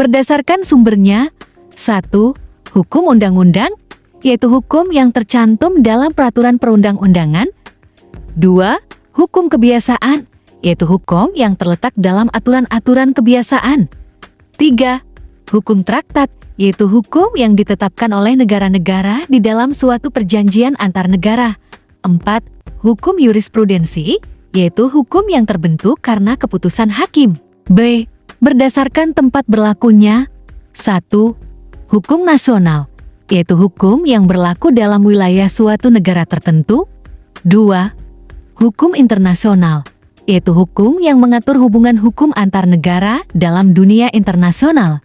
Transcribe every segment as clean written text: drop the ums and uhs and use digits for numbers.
berdasarkan sumbernya. 1. Hukum undang-undang, yaitu hukum yang tercantum dalam peraturan perundang-undangan. 2. Hukum kebiasaan, yaitu hukum yang terletak dalam aturan-aturan kebiasaan. 3. Hukum traktat, yaitu hukum yang ditetapkan oleh negara-negara di dalam suatu perjanjian antar negara. 4. Hukum jurisprudensi, yaitu hukum yang terbentuk karena keputusan hakim. B. Berdasarkan tempat berlakunya. 1. Hukum nasional, yaitu hukum yang berlaku dalam wilayah suatu negara tertentu. 2. Hukum internasional, yaitu hukum yang mengatur hubungan hukum antar negara dalam dunia internasional.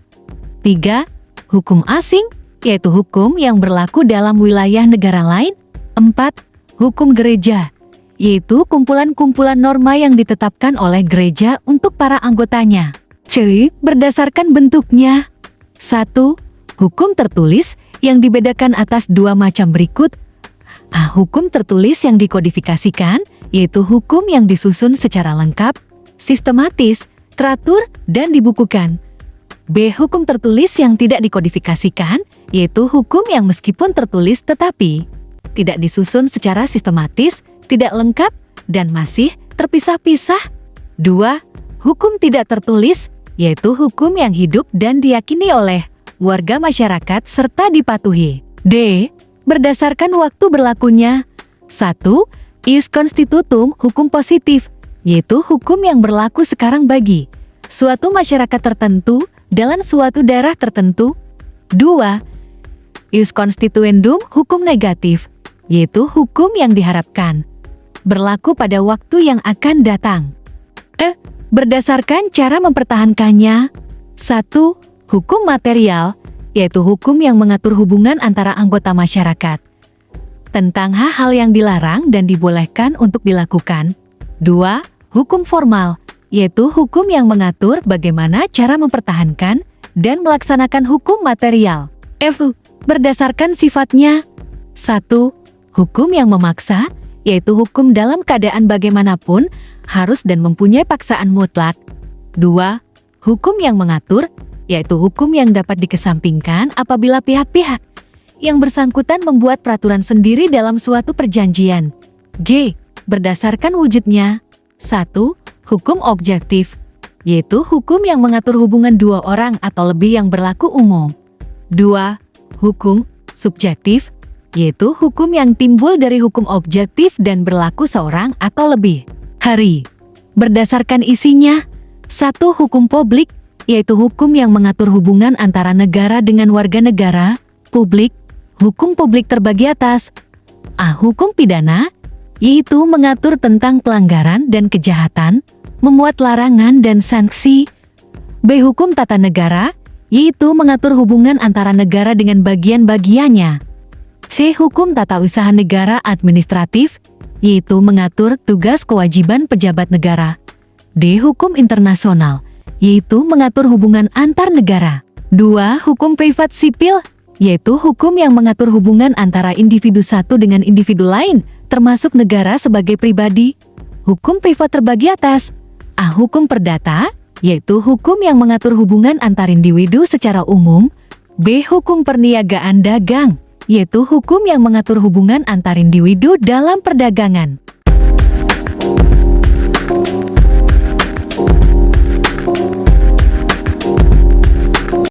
3. Hukum asing, yaitu hukum yang berlaku dalam wilayah negara lain. 4. Hukum gereja, yaitu kumpulan-kumpulan norma yang ditetapkan oleh gereja untuk para anggotanya. C. Berdasarkan bentuknya. 1. Hukum tertulis yang dibedakan atas dua macam berikut. A. Hukum tertulis yang dikodifikasikan, yaitu hukum yang disusun secara lengkap, sistematis, teratur, dan dibukukan. B. Hukum tertulis yang tidak dikodifikasikan, yaitu hukum yang meskipun tertulis tetapi tidak disusun secara sistematis, tidak lengkap, dan masih terpisah-pisah. 2. Hukum tidak tertulis, yaitu hukum yang hidup dan diyakini oleh warga masyarakat serta dipatuhi. D. Berdasarkan waktu berlakunya. 1. Ius constitutum, hukum positif, yaitu hukum yang berlaku sekarang bagi suatu masyarakat tertentu dalam suatu daerah tertentu. 2. Ius constituendum, hukum negatif, yaitu hukum yang diharapkan berlaku pada waktu yang akan datang. Berdasarkan cara mempertahankannya. 1. Hukum material, yaitu hukum yang mengatur hubungan antara anggota masyarakat tentang hal-hal yang dilarang dan dibolehkan untuk dilakukan. 2. Hukum formal, yaitu hukum yang mengatur bagaimana cara mempertahankan dan melaksanakan hukum material. F. Berdasarkan sifatnya. 1. Hukum yang memaksa, yaitu hukum dalam keadaan bagaimanapun harus dan mempunyai paksaan mutlak. 2. Hukum yang mengatur, yaitu hukum yang dapat dikesampingkan apabila pihak-pihak yang bersangkutan membuat peraturan sendiri dalam suatu perjanjian. G. Berdasarkan wujudnya. 1. Hukum objektif, yaitu hukum yang mengatur hubungan dua orang atau lebih yang berlaku umum. 2. Hukum subjektif, yaitu hukum yang timbul dari hukum objektif dan berlaku seorang atau lebih. Hari. Berdasarkan isinya. 1. Hukum publik, yaitu hukum yang mengatur hubungan antara negara dengan warga negara. Publik. Hukum publik terbagi atas. A. Hukum pidana, yaitu mengatur tentang pelanggaran dan kejahatan, memuat larangan dan sanksi. B. Hukum tata negara, yaitu mengatur hubungan antara negara dengan bagian-bagiannya. C. Hukum tata usaha negara administratif, yaitu mengatur tugas kewajiban pejabat negara. D. Hukum internasional, yaitu mengatur hubungan antar negara. 2. Hukum privat sipil, yaitu hukum yang mengatur hubungan antara individu satu dengan individu lain, termasuk negara sebagai pribadi. Hukum privat terbagi atas. A. Hukum perdata, yaitu hukum yang mengatur hubungan antar individu secara umum. B. Hukum perniagaan dagang, yaitu hukum yang mengatur hubungan antar individu dalam perdagangan.